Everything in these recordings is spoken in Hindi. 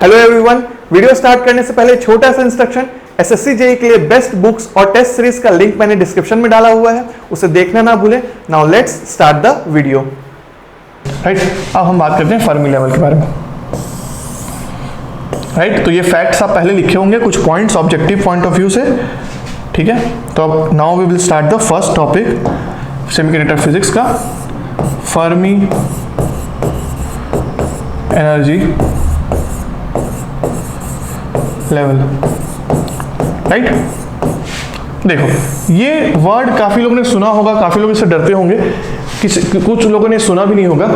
हेलो एवरीवन, वीडियो स्टार्ट करने से पहले छोटा सा इंस्ट्रक्शन। एसएससी जेईई के लिए बेस्ट बुक्स और टेस्ट सीरीज का लिंक मैंने डिस्क्रिप्शन में डाला हुआ है, उसे देखना ना भूलें। Now let's start the video. Right, अब हम बात करते हैं फर्मी लेवल के बारे में। राइट, तो ये फैक्ट्स आप पहले लिखे होंगे, कुछ points objective point of view से। ठीक है, तो अब now we will start the first topic semiconductor physics का, फर्मी एनर्जी लेवल। राइट, देखो ये वर्ड काफी लोगों ने सुना होगा, काफी लोग इससे डरते होंगे, कुछ लोगों ने सुना भी नहीं होगा।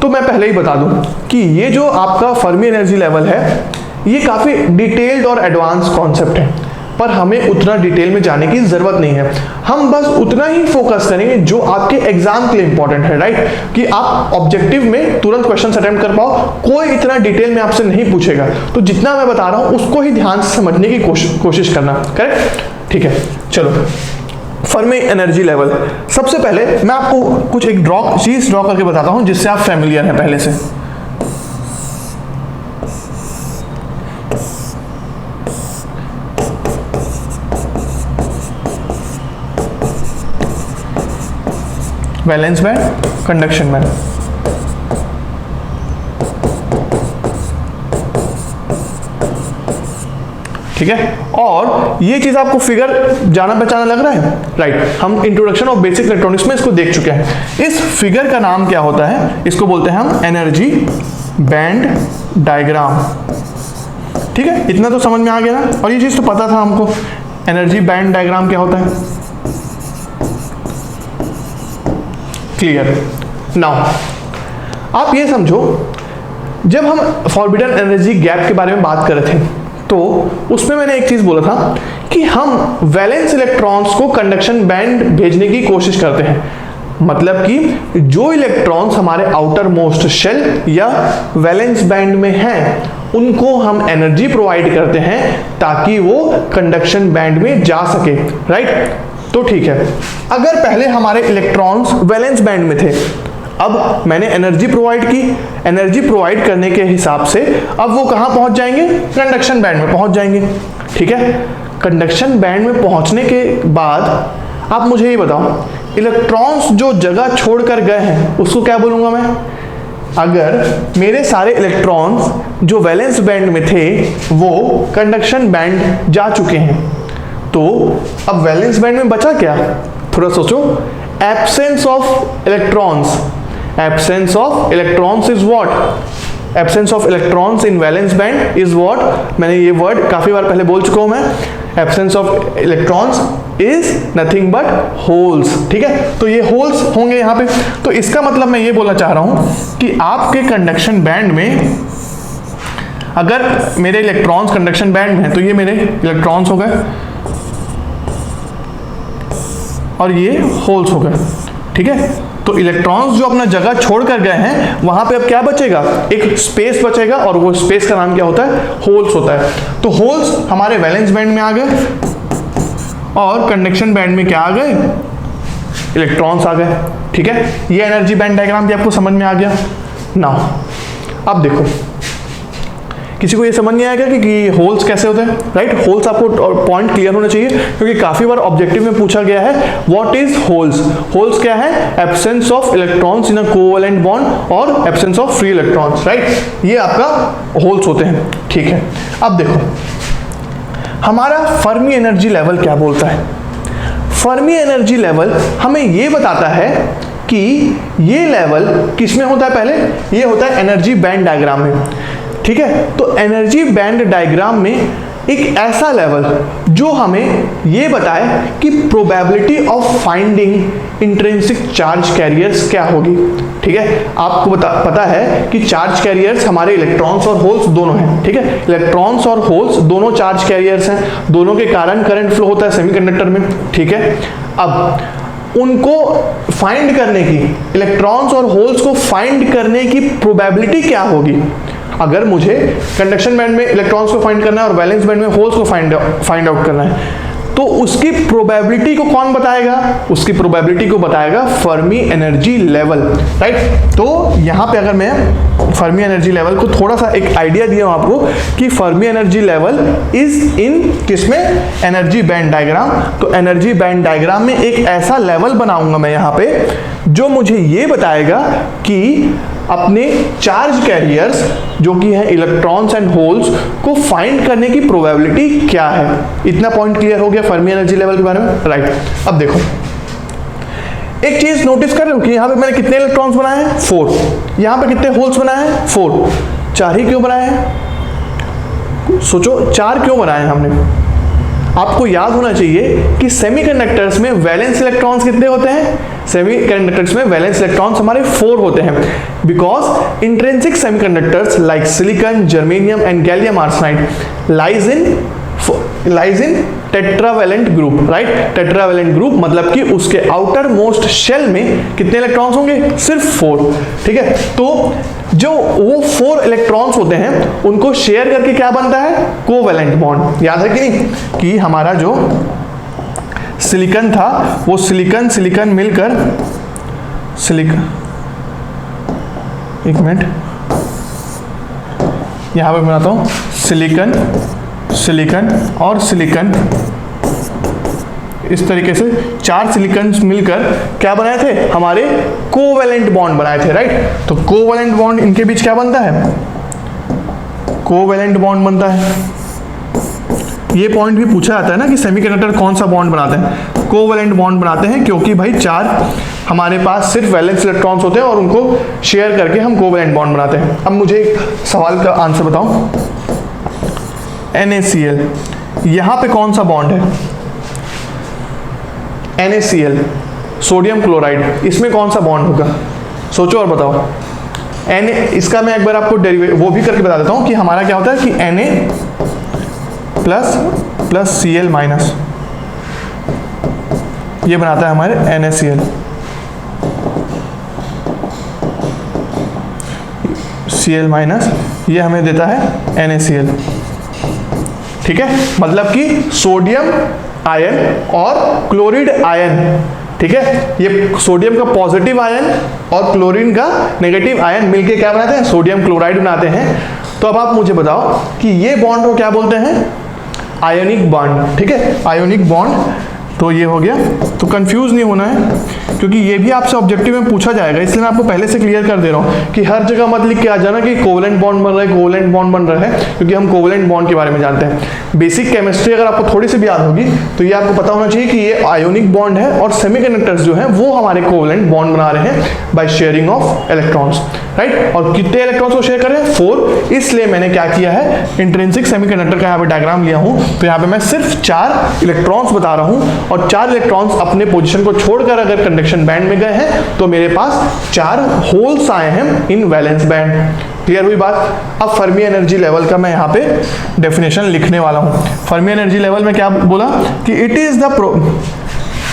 तो मैं पहले ही बता दूं कि ये जो आपका फर्मी एनर्जी लेवल है, ये काफी डिटेल्ड और एडवांस कॉन्सेप्ट है, पर हमें उतना डिटेल में जाने की जरूरत नहीं है। हम बस उतना ही फोकस करेंगे जो आपके एग्जाम के लिए इंपॉर्टेंट है। राइट, कि आप ऑब्जेक्टिव में तुरंत क्वेश्चन अटेम्प्ट कर पाओ, कोई इतना डिटेल में आपसे नहीं पूछेगा। तो जितना मैं बता रहा हूं उसको ही ध्यान से समझने की कोशिश करना। करेक्ट, ठीक है। चलो, फर्मी एनर्जी लेवल, सबसे पहले मैं आपको कुछ एक चीज ड्रॉ करके बताता हूं जिससे आप फैमिलियर हैं पहले से। Valence band, conduction band. ठीक है, और ये चीज आपको फिगर जाना पहचाना लग रहा है। राइट, हम इंट्रोडक्शन ऑफ बेसिक इलेक्ट्रॉनिक्स में इसको देख चुके हैं। इस फिगर का नाम क्या होता है? इसको बोलते हैं हम एनर्जी बैंड डायग्राम। ठीक है, इतना तो समझ में आ गया ना, और ये चीज तो पता था हमको, एनर्जी बैंड डायग्राम क्या होता है। क्लियर। नाउ आप ये समझो, जब हम फॉरबिडन एनर्जी गैप के बारे में बात कर रहे थे तो उसमें मैंने एक चीज बोला था कि हम वैलेंस इलेक्ट्रॉन्स को कंडक्शन बैंड भेजने की कोशिश करते हैं। मतलब कि जो इलेक्ट्रॉन्स हमारे आउटर मोस्ट शेल या वैलेंस बैंड में हैं, उनको हम एनर्जी प्रोवाइड करते हैं ताकि वो कंडक्शन बैंड में जा सके। राइट, तो ठीक है, अगर पहले हमारे इलेक्ट्रॉन्स वैलेंस बैंड में थे, अब मैंने एनर्जी प्रोवाइड की, एनर्जी प्रोवाइड करने के हिसाब से अब वो कहां पहुंच जाएंगे? कंडक्शन बैंड में पहुंच जाएंगे। ठीक है, कंडक्शन बैंड में पहुंचने के बाद आप मुझे ये बताओ, इलेक्ट्रॉन्स जो जगह छोड़कर गए हैं उसको क्या बोलूंगा मैं? अगर मेरे सारे इलेक्ट्रॉन्स जो वैलेंस बैंड में थे वो कंडक्शन बैंड जा चुके हैं, तो अब वैलेंस बैंड में बचा क्या? थोड़ा सोचो, absence of electrons. Absence of electrons is what? Absence of electrons in valence band is what? मैंने ये वर्ड काफी बार पहले बोल चुका हूं मैं। Absence of electrons is nothing but holes. ठीक है, तो ये होल्स होंगे यहां पे। तो इसका मतलब मैं ये बोलना चाह रहा हूं कि आपके कंडक्शन बैंड में अगर मेरे इलेक्ट्रॉन्स कंडक्शन बैंड में है, तो ये मेरे इलेक्ट्रॉन्स हो गए और ये होल्स हो गए। ठीक है, तो इलेक्ट्रॉन्स जो अपना जगह छोड़कर गए हैं, वहां पे अब क्या बचेगा? एक स्पेस बचेगा, और वो स्पेस का नाम क्या होता है? होल्स होता है। तो होल्स हमारे वैलेंस बैंड में आ गए और कंडक्शन बैंड में क्या आ गए? इलेक्ट्रॉन्स आ गए। ठीक है, ये एनर्जी बैंड डायग्राम भी आपको समझ में आ गया। नाउ अब देखो, किसी को ये समझ नहीं आएगा कि होल्स कैसे होते हैं। राइट, होल्स आपको पॉइंट क्लियर होना चाहिए, क्योंकि काफी बार ऑब्जेक्टिव में पूछा गया है व्हाट इज होल्स। होल्स क्या है? Absence of electrons in a covalent bond और absence of free electrons. Right, ये आपका होल्स होते हैं। ठीक है, अब देखो हमारा फर्मी एनर्जी लेवल क्या बोलता है। फर्मी एनर्जी लेवल हमें ये बताता है कि ये लेवल किस में होता है? पहले ये होता है एनर्जी बैंड डायग्राम में। ठीक है, तो एनर्जी बैंड डायग्राम में एक ऐसा लेवल जो हमें ये बताए कि probability of finding intrinsic charge carriers क्या होगी। ठीक है, आपको पता है कि चार्ज कैरियर्स हमारे इलेक्ट्रॉन्स और होल्स दोनों हैं। ठीक है, इलेक्ट्रॉन्स और होल्स दोनों चार्ज कैरियर्स हैं, दोनों के कारण करंट फ्लो होता है सेमीकंडक्टर में। ठीक है, अब उनको फाइंड करने की, इलेक्ट्रॉन्स और होल्स को फाइंड करने की प्रोबेबिलिटी क्या होगी? अगर मुझे कंडक्शन बैंड में इलेक्ट्रॉन्स को फाइंड करना है और वैलेंस बैंड में होल्स को फाइंड आउट करना है, तो उसकी प्रोबेबिलिटी को कौन बताएगा? उसकी प्रोबेबिलिटी को बताएगा फर्मी एनर्जी लेवल। राइट, तो यहां पे अगर मैं फर्मी एनर्जी लेवल को थोड़ा सा एक आइडिया दिया हूं आपको कि Fermi energy level is in किसमें, एनर्जी बैंड डायग्राम। तो एनर्जी बैंड डायग्राम में एक ऐसा लेवल बनाऊंगा मैं यहाँ पे जो मुझे ये बताएगा कि अपने चार्ज कैरियर्स जो कि हैं इलेक्ट्रॉन्स एंड होल्स को फाइंड करने की प्रोबेबिलिटी क्या है। इतना पॉइंट क्लियर हो गया फर्मी एनर्जी लेवल के बारे में, राइट। अब देखो एक चीज नोटिस कर रहे हो कि यहाँ पे मैंने कितने इलेक्ट्रॉन्स बनाए हैं, 4। यहाँ पे कितने होल्स बनाए हैं, 4। 4 ही क्यों बनाए हैं, सोचो 4 क्यों बनाए हैं हमने। आपको याद होना चाहिए कि सेमीकंडक्टर्स में वैलेंस इलेक्ट्रॉन्स कितने होते हैं, सेमीकंडक्टर्स में वैलेंस इलेक्ट्रॉन्स हमारे 4 होते हैं, because intrinsic semiconductors like silicon, germanium and gallium arsenide lies in tetravalent group, right. Tetravalent group मतलब कि उसके आउटर मोस्ट शेल में कितने इलेक्ट्रॉन्स होंगे, सिर्फ 4, ठीक है। तो जो वो 4 इलेक्ट्रॉन्स होते हैं उनको शेयर करके क्या बनता है, कोवेलेंट बॉन्ड। याद है कि नहीं कि हमारा जो सिलिकॉन था वो सिलिकॉन मिलकर एक मिनट यहां पे बनाता हूं, सिलिकॉन और सिलिकॉन, इस तरीके से 4 सिलिकॉन्स मिलकर क्या बनाए थे, हमारे कोवेलेंट बॉन्ड बनाए थे, राइट। तो कोवेलेंट बॉन्ड इनके बीच क्या बनता है, कोवेलेंट बॉन्ड बनता है। ये पॉइंट भी पूछा जाता है ना कि सेमीकंडक्टर कौन सा बॉन्ड बनाते हैं, कोवेलेंट बॉन्ड बनाते हैं, क्योंकि भाई 4 हमारे पास सिर्फ वैलेंस इलेक्ट्रॉन्स होते हैं और उनको शेयर करके हम कोवेलेंट बॉन्ड बनाते हैं। अब मुझे एक सवाल का आंसर बताओ, NaCl, यहां पे कौन सा बॉन्ड है, NaCl, सोडियम क्लोराइड, इसमें कौन सा बॉन्ड होगा, सोचो और बताओ। इसका मैं एक बार आपको डेरिवेटिव वो भी करके बता देता हूं कि हमारा क्या होता है कि Na प्लस Cl माइनस, ये बनाता है हमारे NaCl। Cl माइनस ये हमें देता है NaCl, ठीक है। मतलब कि सोडियम आयन और क्लोरीन आयन, ठीक है। ये सोडियम का पॉजिटिव आयन और क्लोरीन का नेगेटिव आयन मिलके क्या बनाते हैं, सोडियम क्लोराइड बनाते हैं। तो अब आप मुझे बताओ कि ये बॉन्ड को क्या बोलते हैं, आयोनिक बॉन्ड, ठीक है, आयोनिक बॉन्ड। तो ये हो गया। तो कंफ्यूज नहीं होना है क्योंकि ये भी आपसे ऑब्जेक्टिव में पूछा जाएगा, इसलिए मैं आपको पहले से क्लियर कर दे रहा हूँ कि हर जगह मत लिख के आ जाना कि कोवेलेंट बॉन्ड बन रहा है, कोवेलेंट बॉन्ड बन रहा है, क्योंकि हम कोवेलेंट बॉन्ड के बारे में जानते हैं। बेसिक केमिस्ट्री अगर आपको थोड़ी सी भी याद होगी तो ये आपको पता होना चाहिए कि ये आयोनिक बॉन्ड है और सेमीकंडक्टर्स जो हैं वो हमारे कोवेलेंट बॉन्ड बना रहे हैं by sharing of electrons, right. और कितने इलेक्ट्रॉन्स को शेयर कर रहे हैं, 4। इसलिए मैंने क्या किया है, इंट्रिंसिक सेमीकंडक्टर का यहाँ पे डायग्राम लिया हूँ। तो यहाँ पे मैं सिर्फ 4 इलेक्ट्रॉन्स बता रहा हूँ और 4 इलेक्ट्रॉन्स अपने पोजीशन को छोड़कर अगर कंडक्शन बैंड में गए हैं तो मेरे पास 4 होल्स आए हैं इन वैलेंस बैंड। क्लियर हुई बात। अब फर्मी एनर्जी लेवल का मैं यहाँ पे डेफिनेशन लिखने वाला हूँ। फर्मी एनर्जी लेवल में क्या बोला कि it is the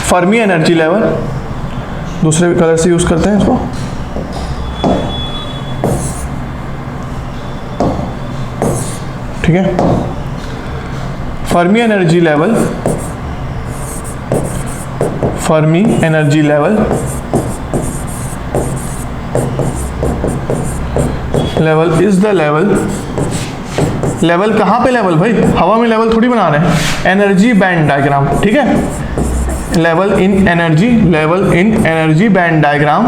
Fermi energy level, दूसरे कलर से यूज करते हैं इसको, ठीक है। Fermi energy level, Fermi energy level is the level कहाँ पे लेवल भाई, हवा में लेवल थोड़ी बना रहे हैं, एनर्जी बैंड डायग्राम, ठीक है। Level in energy band diagram.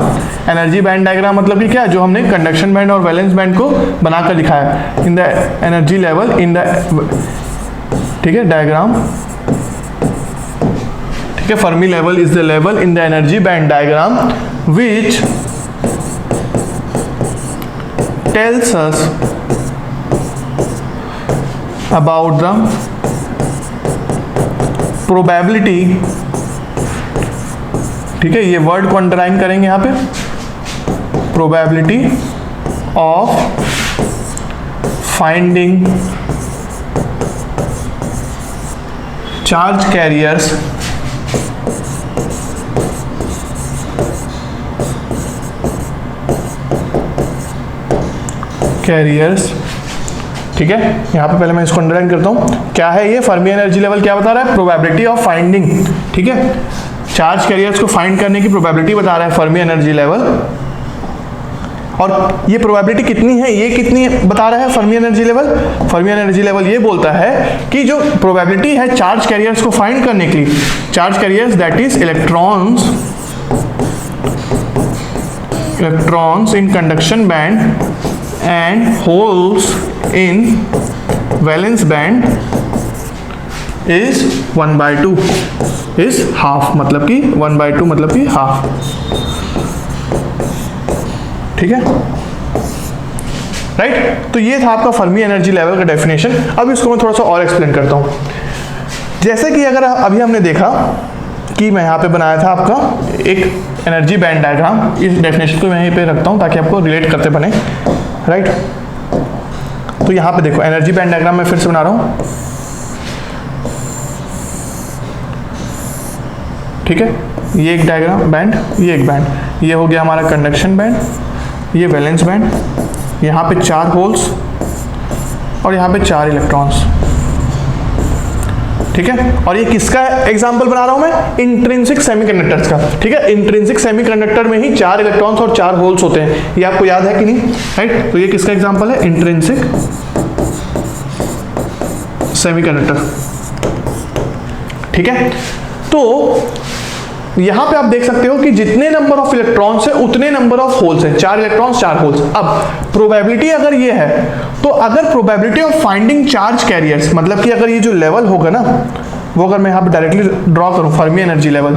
Energy band diagram मतलब कि क्या, जो हमने कंडक्शन बैंड और वैलेंस बैंड को बनाकर दिखाया। In the energy level in the, ठीक है, डायग्राम, ठीक है। Fermi level is the level in the energy band diagram which tells us about the probability, ठीक है, ये वर्ड को अंडरलाइन करेंगे यहां पे, probability of finding charge carriers ठीक है। यहां पे पहले मैं इसको अंडरलाइन करता हूं, क्या है ये फर्मी एनर्जी लेवल, क्या बता रहा है, प्रोबेबिलिटी ऑफ फाइंडिंग, ठीक है, चार्ज कैरियर्स को फाइंड करने की प्रोबेबिलिटी बता रहा है फर्मी एनर्जी लेवल और ये प्रोबेबिलिटी कितनी है, ये कितनी बता रहा है Fermi energy level? Fermi energy level ये बोलता है कि जो प्रोबेबिलिटी है चार्ज कैरियर्स को फाइंड करने के लिए, charge carriers that is electrons in conduction band and holes in valence band is 1/2, is half, मतलब कि 1/2 मतलब कि हाफ। ठीक है, राइट? तो ये था आपका फर्मी एनर्जी लेवल का डेफिनेशन। अब इसको मैं थोड़ा सा और एक्सप्लेन करता हूं। जैसे कि अगर अभी हमने देखा कि मैं यहाँ पे बनाया था आपका एक एनर्जी बैंड डायग्राम, इस डेफिनेशन को मैं यहीं पे रखता हूँ ताकि आपको रिलेट करते बने, राइट? तो यहाँ पे देखो एनर्जी बैंड डायग्राम मैं फिर से बना रहा हूँ। ठीक है, ये एक डायग्राम बैंड, ये एक बैंड, ये हो गया हमारा कंडक्शन बैंड, ये वैलेंस बैंड, यहाँ पे 4 होल्स और यहाँ पे 4 इलेक्ट्रॉन्स। ठीक है, और ये किसका एग्जांपल बना रहा हूं मैं? इंट्रिंसिक सेमीकंडक्टर्स का। ठीक है, इंट्रिंसिक सेमीकंडक्टर में ही 4 इलेक्ट्रॉन्स और 4 होल्स होते हैं, ये आपको याद है कि नहीं? राइट, तो ये किसका एग्जांपल है? Intrinsic semiconductor. ठीक है, तो यहां पे आप देख सकते हो कि जितने नंबर ऑफ इलेक्ट्रॉन्स है उतने नंबर ऑफ होल्स है, 4 इलेक्ट्रॉन्स 4 होल्स। अब प्रोबेबिलिटी अगर ये है तो अगर probability of finding charge carriers, मतलब कि अगर ये जो लेवल होगा ना, वो अगर मैं यहां पे डायरेक्टली ड्रॉ करूं फर्मी एनर्जी लेवल,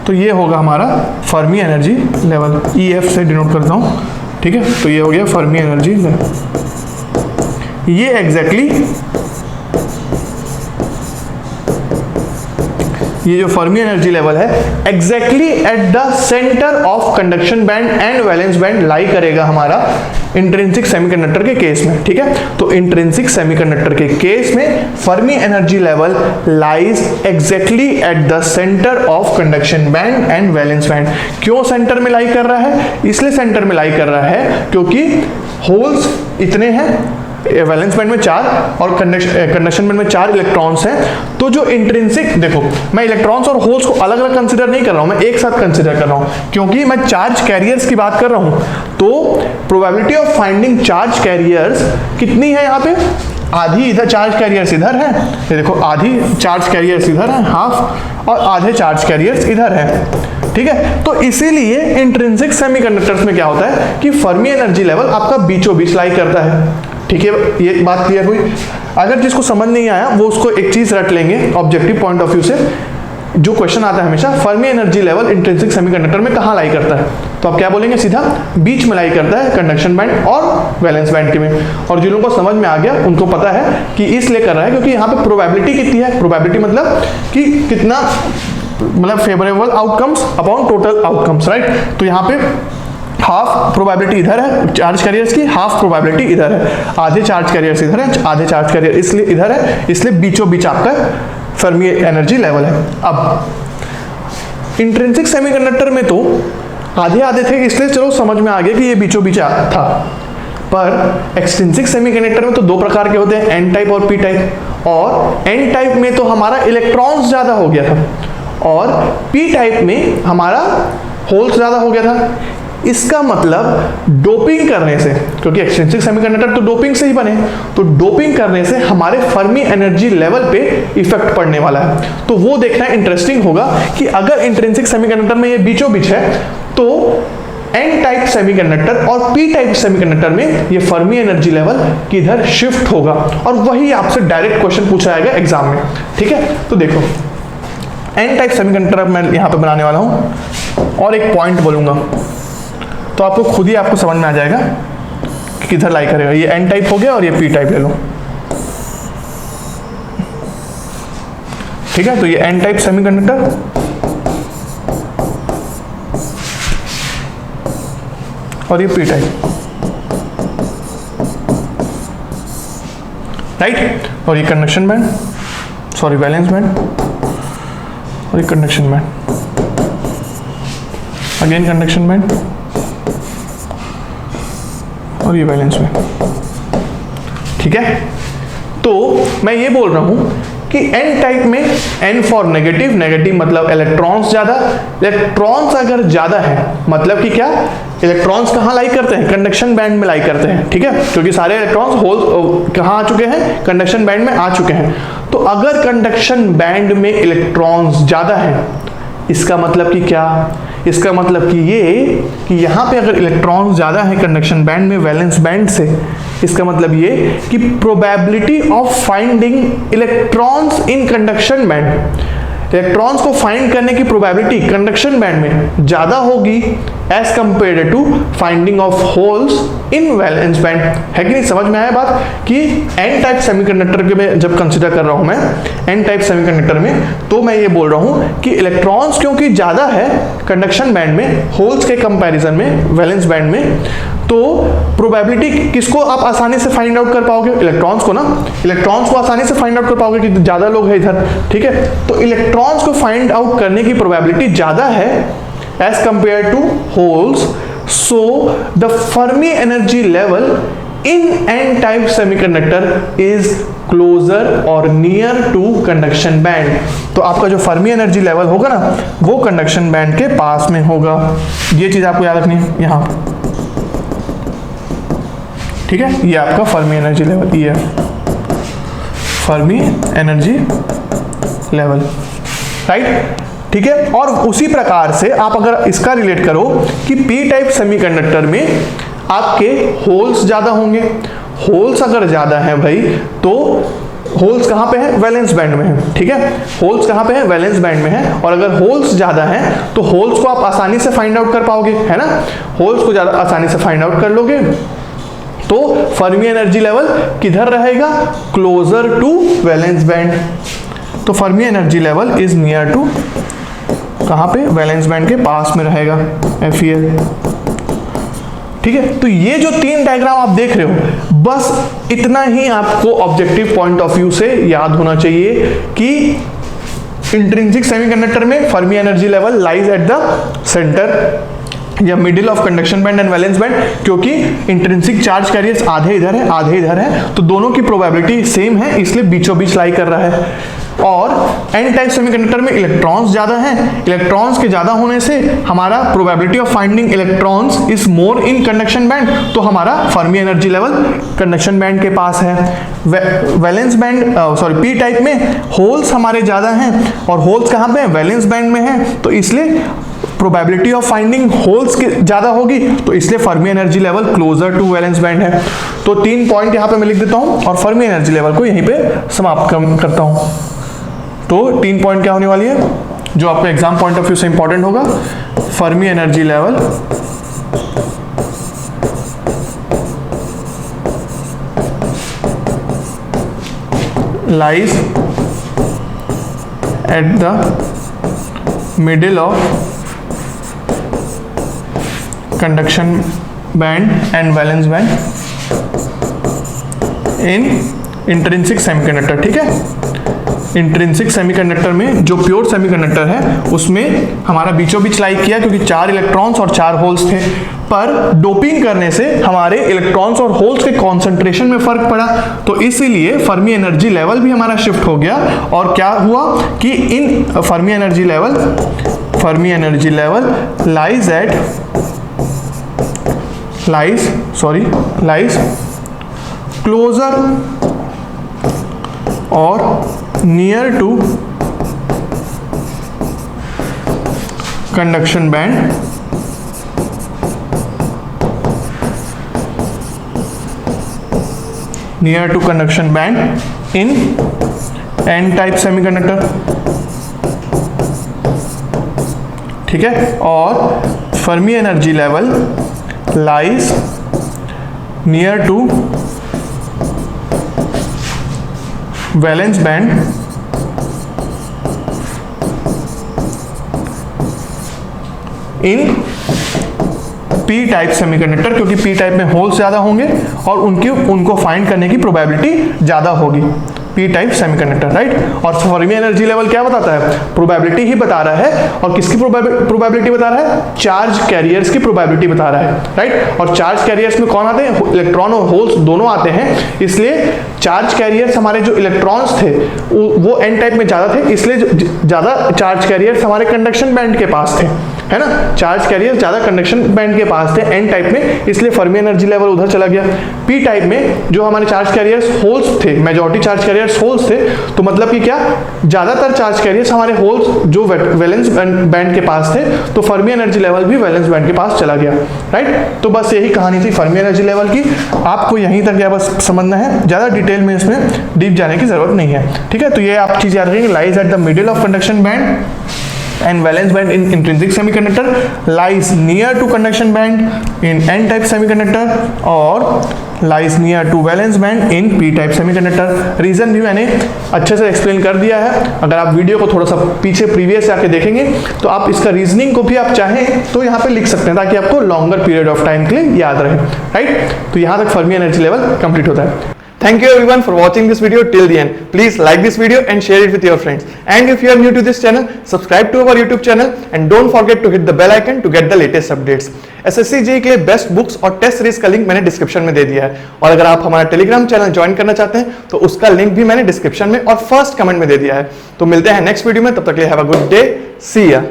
तो ये होगा हमारा फर्मी एनर्जी लेवल, EF से डिनोट करता हूं। ठीक है, तो ये हो गया फर्मी एनर्जी लेवल। ये एग्जैक्टली ये जो फर्मी एनर्जी लेवल है exactly at the centre of conduction band and valence band lie करेगा हमारा इंट्रिंसिक सेमीकंडक्टर के केस में। ठीक है, तो इंट्रिंसिक सेमीकंडक्टर के केस में Fermi energy level lies exactly at the centre of conduction band and valence band. क्यों सेंटर में लाई कर रहा है? इसलिए सेंटर में लाई कर रहा है क्योंकि होल्स इतने हैं, वैलेंस बैंड में 4 और कंडक्शन बैंड में 4 इलेक्ट्रॉन्स हैं। तो जो इंट्रिंसिक, देखो मैं इलेक्ट्रॉन्स और होल्स को अलग अलग कंसीडर नहीं कर रहा हूं, मैं एक साथ कंसीडर कर रहा हूं क्योंकि मैं चार्ज कैरियर्स की बात कर रहा हूं। तो probability of finding charge carriers कितनी है? यहाँ पे आधी इधर चार्ज कैरियर्स इधर है, ये देखो आधी चार्ज कैरियर्स इधर है हाफ, और आधे चार्ज कैरियर्स इधर है। ठीक है, तो इसीलिए इंट्रिंसिक सेमीकंडक्टर्स में क्या होता है कि फर्मी एनर्जी लेवल आपका बीचों बीच लाई करता है। ठीक है, ये बात क्लियर हुई? अगर जिसको समझ नहीं आया वो उसको एक चीज रट लेंगे ऑब्जेक्टिव पॉइंट ऑफ व्यू से, जो क्वेश्चन आता है हमेशा, Fermi energy level intrinsic semiconductor में कहाँ लाई करता है? तो आप क्या बोलेंगे? सीधा बीच में लाई करता है कंडक्शन बैंड और वैलेंस बैंड के में। और जिन लोगों को समझ में आ गया उनको पता है कि इसलिए कर रहा है क्योंकि यहाँ पे प्रोबेबिलिटी कितनी है? प्रोबेबिलिटी मतलब कि कितना, मतलब favourable outcomes upon total outcomes, right? तो यहाँ पे हाफ प्रोबेबिलिटी इधर है चार्ज कैरियर्स की, हाफ प्रोबेबिलिटी इधर है, आधे चार्ज कैरियर्स इधर है, आधे चार्ज कैरियर इसलिए इधर है, इसलिए बीचों बीच आपका फर्मी एनर्जी लेवल है। अब इंट्रिंसिक सेमीकंडक्टर में तो आधे आधे थे, इसलिए चलो समझ में आ गया कि ये बीचों बीच था। पर एक्सट्रिंसिक सेमीकंडक्टर में तो 2 प्रकार के होते हैं, एन टाइप और पी टाइप। और एन टाइप में तो हमारा इलेक्ट्रॉन्स ज्यादा हो गया था और पी टाइप में हमारा होल्स ज्यादा हो गया था। इसका मतलब डोपिंग करने से, क्योंकि एक्सट्रिंसिक सेमीकंडक्टर तो डोपिंग से ही बने, तो डोपिंग करने से हमारे फर्मी एनर्जी लेवल पे इफेक्ट पड़ने वाला है। तो वो देखना इंटरेस्टिंग होगा कि अगर इंट्रिंसिक सेमीकंडक्टर में ये बीचों बीच है तो एन टाइप सेमीकंडक्टर और पी टाइप सेमीकंडक्टर में ये फर्मी एनर्जी लेवल किधर शिफ्ट होगा, और वही आपसे डायरेक्ट क्वेश्चन पूछा जाएगा एग्जाम में। ठीक है, तो देखो एन टाइप सेमीकंडक्टर मैं यहां पे बनाने वाला हूं और एक पॉइंट बोलूंगा तो आपको खुद ही आपको समझ में आ जाएगा कि किधर लाई करेगा। ये एन टाइप हो गया और ये पी टाइप ले लो। ठीक है, तो ये एन टाइप सेमीकंडक्टर और ये पी टाइप, राइट? और ये conduction band, sorry valence band, और ये conduction band, again conduction band और ये वैलेंस बैंड। ठीक है, तो मैं ये बोल रहा हूं कि n टाइप में n फॉर नेगेटिव, नेगेटिव मतलब इलेक्ट्रॉन्स ज्यादा, इलेक्ट्रॉन्स अगर ज्यादा है मतलब कि क्या, इलेक्ट्रॉन्स कहाँ लाई करते हैं, कंडक्शन बैंड में लाई करते हैं, ठीक है, क्योंकि सारे इलेक्ट्रॉन्स होल कहाँ आ चुके हैं, कंडक्शन बैंड में आ चुके हैं। तो अगर कंडक्शन बैंड में इलेक्ट्रॉन्स ज्यादा है, इसका मतलब कि क्या, इसका मतलब कि ये कि यहाँ पे अगर इलेक्ट्रॉन्स ज़्यादा है कंडक्शन बैंड में वैलेंस बैंड से, इसका मतलब ये कि probability of finding electrons in conduction band, electrons को फाइंड करने की प्रोबेबिलिटी कंडक्शन बैंड में ज़्यादा होगी as compared to finding of holes in valence band. है कि नहीं, समझ में आया बात कि एन टाइप सेमीकंडक्टर के में जब कंसिडर कर रहा हूं मैं एन टाइप सेमीकंडक्टर में, तो मैं ये बोल रहा हूं कि इलेक्ट्रॉन्स क्योंकि ज़्यादा है कंडक्शन बैंड में होल्स के कंपैरिजन में वैलेंस बैंड में, तो प्रोबेबिलिटी किसको आप आसानी से फाइंड आउट कर पाओगे, इलेक्ट्रॉन्स को ना, इलेक्ट्रॉन्स को आसानी से फाइंड आउट कर पाओगे कि ज़्यादा लोग हैं इधर, ठीक है। तो इलेक्ट्रॉन्स को फाइंड आउट करने की प्रोबेबिलिटी ज़्यादा है as compare to holes, so the Fermi energy level in n type semiconductor is closer और नियर टू कंडक्शन बैंड। तो आपका जो फर्मी एनर्जी लेवल होगा ना, वो कंडक्शन बैंड के पास में होगा। ये चीज आपको याद रखनी है यहाँ, ठीक है। ये आपका फर्मी एनर्जी लेवल, ये फर्मी एनर्जी लेवल, राइट, ठीक है। और उसी प्रकार से आप अगर इसका रिलेट करो कि पी टाइप सेमीकंडक्टर में आपके होल्स ज्यादा होंगे, होल्स अगर ज्यादा है भाई तो होल्स कहां पे है, वैलेंस बैंड में है, ठीक है, होल्स कहां पे है, वैलेंस बैंड में है। और अगर होल्स ज्यादा हैं तो होल्स को आप आसानी से फाइंड आउट कर पाओगे, है ना, होल्स को ज्यादा आसानी से फाइंड आउट कर लोगे, तो फर्मी एनर्जी लेवल किधर रहेगा, क्लोजर टू वैलेंस बैंड। तो Fermi energy level is near to, कहां पे, वैलेंस बैंड के पास में रहेगा, FeL, ठीक है। तो ये जो तीन डायग्राम आप देख रहे हो, बस इतना ही आपको ऑब्जेक्टिव पॉइंट ऑफ व्यू से याद होना चाहिए कि इंट्रिंसिक सेमीकंडक्टर में Fermi energy level lies at the centre या middle of conduction band and valence band, क्योंकि इंट्रिंसिक चार्ज कैरियर्स आधे इधर है आधे इधर है, तो दोनों की प्रोबेबिलिटी सेम है, इसलिए बीचों बीच लाई कर रहा है। और एन टाइप सेमीकंडक्टर में इलेक्ट्रॉन्स ज्यादा हैं, इलेक्ट्रॉन्स के ज्यादा होने से हमारा probability of finding electrons is more in conduction band, तो हमारा Fermi energy level conduction band के पास है। Valence band sorry P type में होल्स हमारे ज्यादा हैं और होल्स कहाँ पे है, वैलेंस बैंड में है, तो इसलिए प्रोबेबिलिटी ऑफ फाइंडिंग होल्स के ज्यादा होगी, तो इसलिए Fermi energy level closer to valence band है। तो 3 पॉइंट यहां पे मैं लिख देता हूं और फर्मी एनर्जी लेवल को यहीं पे समाप्त करता हूं। तो 3 पॉइंट क्या होने वाली है जो आपका एग्जाम पॉइंट ऑफ व्यू से इंपॉर्टेंट होगा, Fermi energy level lies at the middle of conduction band and valence band in intrinsic semiconductor, ठीक है। इंट्रिंसिक सेमीकंडक्टर में जो प्योर सेमीकंडक्टर है उसमें हमारा बीचों बीच लाई किया क्योंकि 4 इलेक्ट्रॉन्स और 4 होल्स थे, पर डोपिंग करने से हमारे इलेक्ट्रॉन्स और होल्स के कॉन्सेंट्रेशन में फर्क पड़ा, तो इसीलिए फर्मी एनर्जी लेवल भी हमारा शिफ्ट हो गया। और क्या हुआ कि इन Fermi energy level lies closer और near to conduction band in n type semiconductor, ठीक है। और Fermi energy level lies near to valence band in p type semiconductor, क्योंकि पी टाइप में होल्स ज्यादा होंगे और उनको फाइंड करने की प्रोबेबिलिटी ज्यादा होगी, पी टाइप सेमीकंडक्टर, राइट। और फर्मी एनर्जी लेवल क्या बताता है? प्रोबेबिलिटी ही बता रहा है। और किसकी प्रोबेबिलिटी बता रहा है? चार्ज कैरियर्स की प्रोबेबिलिटी बता रहा है, राइट। और चार्ज कैरियर्स में कौन आते हैं? इलेक्ट्रॉन और होल्स दोनों आते हैं। इसलिए चार्ज कैरियर्स हमारे जो इलेक्ट्रॉन्स थे वो एन टाइप में ज्यादा थे, इसलिए ज्यादा चार्ज कैरियर्स हमारे कंडक्शन बैंड के पास थे, है ना। चार्ज कैरियर्स ज्यादा कंडक्शन बैंड के पास थे एन टाइप में, इसलिए फर्मी एनर्जी लेवल उधर चला गया। पी टाइप में जो हमारे चार्ज कैरियर्स होल्स थे, मेजॉरिटी चार्ज कैरियर्स होल्स थे, तो मतलब कि क्या, ज्यादातर चार्ज कैरियर्स हमारे होल्स जो वैलेंस बैंड के पास थे, तो फर्मी एनर्जी लेवल भी वैलेंस बैंड के पास चला गया, राइट। तो बस यही कहानी थी फर्मी एनर्जी लेवल की। आपको यहीं तक या बस समझना है, ज्यादा डिटेल में इसमें डीप जाने की जरूरत नहीं है, ठीक है। तो ये आप चीज याद रखेंगे, lies at the middle of conduction band and valence band in intrinsic semiconductor, lies near to conduction band in n type semiconductor और lies near to valence band in p type semiconductor। Reason भी मैंने अच्छे से एक्सप्लेन कर दिया है। अगर आप वीडियो को थोड़ा सा पीछे प्रीवियस से आके देखेंगे तो आप इसका रीजनिंग को भी आप चाहें तो यहाँ पे लिख सकते हैं, ताकि आपको लॉन्गर पीरियड ऑफ टाइम के लिए याद रहे, राइट। तो यहाँ तक फर्मी एनर्जी लेवल कंप्लीट होता है। Thank you everyone for watching this video till the end. Please like this video and share it with your friends. And if you are new to this channel, subscribe to our YouTube channel and don't forget to hit the bell icon to get the latest updates. SSC JEE के लिए बेस्ट बुक्स और टेस्ट सीरीज का लिंक मैंने डिस्क्रिप्शन में दे दिया है। और अगर आप हमारा टेलीग्राम चैनल ज्वाइन करना चाहते हैं तो उसका लिंक भी मैंने डिस्क्रिप्शन में और फर्स्ट कमेंट में दे दिया है। तो मिलते हैं नेक्स्ट वीडियो में, तब तक के लिए हैव अ गुड डे, सी या।